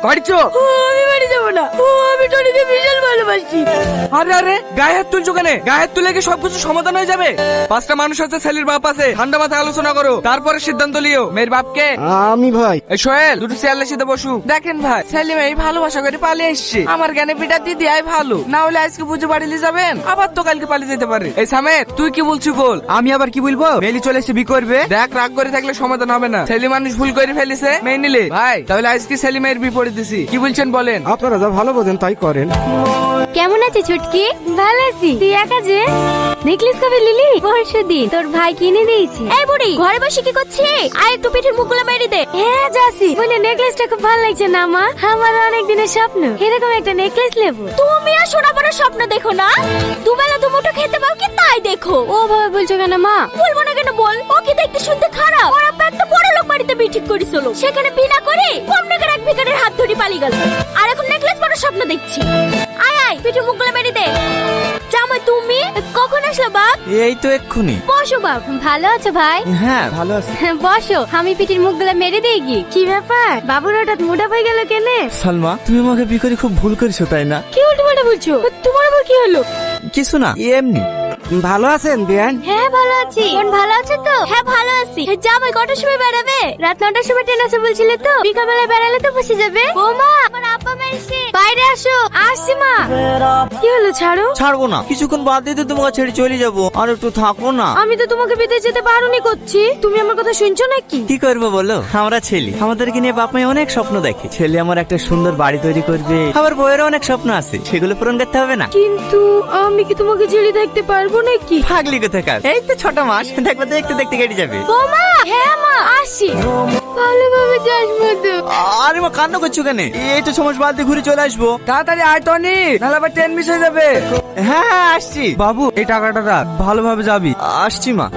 বাড়িছো? আমি বাড়ি যাবো না, আমি টনিকে বিশাল ভালোবাসি। আরে আরে গায়ে হাত তুলছো কেন? গায়ে হাত তুলে কি সবকিছু সমাধান হয়ে যাবে? পাঁচটা মানুষ আছে, ছেলের বাপ আছে, ঠান্ডা মাথায় আলোচনা করো, তারপরে সিদ্ধান্ত লিও। মেয়ের বাপকে আমি ভাই। এই সোহেল, দুটো চেয়ারের সাথে বসু। দেখেন ভাই, ছেলে মেয়ে ভালোবাসা করে পালিয়ে এসছে। আমার জ্ঞানে পিঠা দিয়ে দেয়াই ভালো, না হলে আজকে বুঝে বাড়ি নিয়ে যাবেন, আবার তো কালকে পালিয়ে যেতে পারে। এই সামেত, তুই কি বলছিস বল। আমি আবার কি বলবো? মেলি চলে এসে বি করবে। দেখ, রাগ করে থাকলে সমাধান হবে না। ছেলে মানুষ ভুল করে ফেলেছে, মেয়ে নিলে ভাই, তাহলে আজকে ছেলে মেয়ের বিপরীত দিছি। কি বলছেন বলেন? আপনারা যা ভালো বোঝেন তাই করেন। কেমন আছে ছুটকি? ভালো আছি। তুই একা যে? নেকলেস কবে লিলি? পরশুদিন তোর ভাই কিনে দিয়েছি। এই বুড়ি, ঘরে বসে কি করছিস? আয় একটু পিঠের মুখগুলো মেরে দে। হ্যাঁ যাচ্ছি। বলে নেকলেসটা খুব ভালো লাগছে না মা? আমার অনেক দিনের স্বপ্ন এরকম একটা নেকলেস নেবো। তুমি আর সোনা বড় স্বপ্ন দেখো না, দুবেলা দুমুঠো খেতে পাও কি তাই দেখো। ও ভাবে বলছো কেন মা? বলবো না কেন বল? ও কি দেখতে শুনতে খারাপ? ওর আব্বা একটা বড় লোক বাড়িতে বিয়ে ঠিক করেছিল, সেখানে বিনা করে কম টাকার এক ভিখারির হাত ধরে পালিয়ে গেল। আর এখন নেকলেস বড় স্বপ্ন দেখছি। আয় আয় পিঠে মুখগুলো মেরে দে। জামাই তুমি কখন আসলো বাপ? এই তো এক্ষুনি। বসো বাপ। ভালো আছো ভাই? হ্যাঁ ভালো আছি। বসো, আমি পিঠের মুখগুলো মেরে দিই কি? কি ব্যাপার বাবুর হঠাৎ মোটা হয়ে গেল কেন? সালমা, তুমি আমাকে বিয়ে করে খুব ভুল করেছো তাই না? কি উল্টো পাল্টা বলছো? তোমার আবার কি হলো? কিছু না, এমনি। ভালো আছেন বিয়ান? হ্যাঁ ভালো আছি। বোন ভালো আছে তো? হ্যাঁ ভালো আছি। জামাই কটার সময় বেরাবে? রাত 9টার সময় ট্রেন আছে বলছিলে তো, বিকালবেলা বেরালে তো বসে যাবে। ও মা, আমার আব্বা মা এসে। বাইরে আসো। আসছি মা। কি হলো? ছাড়ো। ছাড়বো না, কিছুক্ষণ বাদ দিয়ে তো তোমাকে ছেড়ে চলে যাবো। আর একটু থাকো না। আমি তো তোমাকে বিদেশ যেতে বারণই করছি, তুমি আমার কথা শুনছো নাকি? কি করবো বলো? আমরা ছেলে, আমাদেরকে নিয়ে বাপ মাই অনেক স্বপ্ন দেখে। ছেলে আমার একটা সুন্দর বাড়ি তৈরি করবে, আবার বইয়েরও অনেক স্বপ্ন আছে, সেগুলো পূরণ করতে হবে না? কিন্তু আমি কি তোমাকে ছেড়ে থাকতে পারবো নাকি? পাগলি কোথাকার, এই তো 6 মাস, দেখবে দেখতে দেখতে কেটে যাবে। বৌমা। হ্যাঁ মা, আসি। ভালোভাবে যাস মতো। আরে মা, কান্না করছো কেন? এই তো 6 মাস বাদ দিয়ে ঘুরে চলে আসবো। তাড়াতাড়ি আয় টনি, নাহলে আবার ট্রেন মিস হয়ে যাবে। হ্যাঁ হ্যাঁ আসছি। বাবু, এই টাকাটা রাখ, ভালোভাবে যাবি। আসছি মা।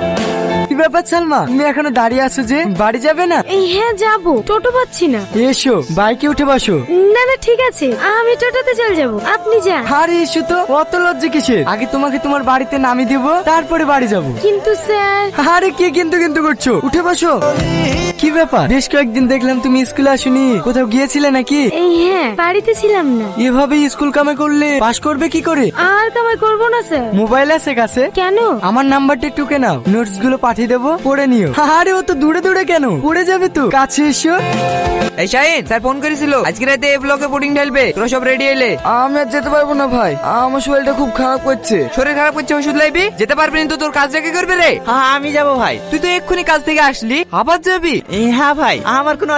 কি ব্যাপার সালমা, তুমি এখনো দাঁড়িয়ে আছো যে? বাড়ি যাবে না? হ্যাঁ যাবো, টোটো পাচ্ছি না। এসো, বাইকে উঠে বসো। না না ঠিক আছে, আমি টোটোতে চলে যাবো, আপনি যান। আরে এসো তো, অত লজ্জা কিসের? আগে তোমাকে তোমার বাড়িতে নামিয়ে দেবো, তারপরে বাড়ি যাবো। কিন্তু স্যার। আরে কি কিন্তু কিন্তু করছো? উঠে বসো। কি ব্যাপার, বেশ কয়েকদিন দেখলাম তুমি স্কুলে আসোনি, কোথাও গিয়েছিলে নাকি? হ্যাঁ, বাড়িতে ছিলাম না। এভাবে স্কুল কামাই করলে পাশ করবে কি করে? আর কামাই করবো না স্যার। মোবাইল আছে কাছে? কেন? আমার নাম্বারটা একটু নাও, নোটস গুলো পাঠিয়ে দেবো, পড়ে নিও। আরে ও তো দূরে দূরে কেন, পড়ে যাবে তো, কাছে এসো। এই শাহিন স্যার ফোন করেছিল, আজকে রাতে এই ব্লকে বোর্ডিং ঢালবে, তোরা সব রেডি এলে। আমি আর যেতে পারবো না ভাই, আমার শরীরটা খুব খারাপ করছে। শরীর খারাপ করছে, ওষুধ লাইবি? যেতে পারবি না তো তোর কাজ রেখে করবে রে? হ্যাঁ আমি যাবো ভাই। তুই তো এক্ষুনি কাজ থেকে আসলি, আবার যাবি? হ্যাঁ ভাই, আমার কোনো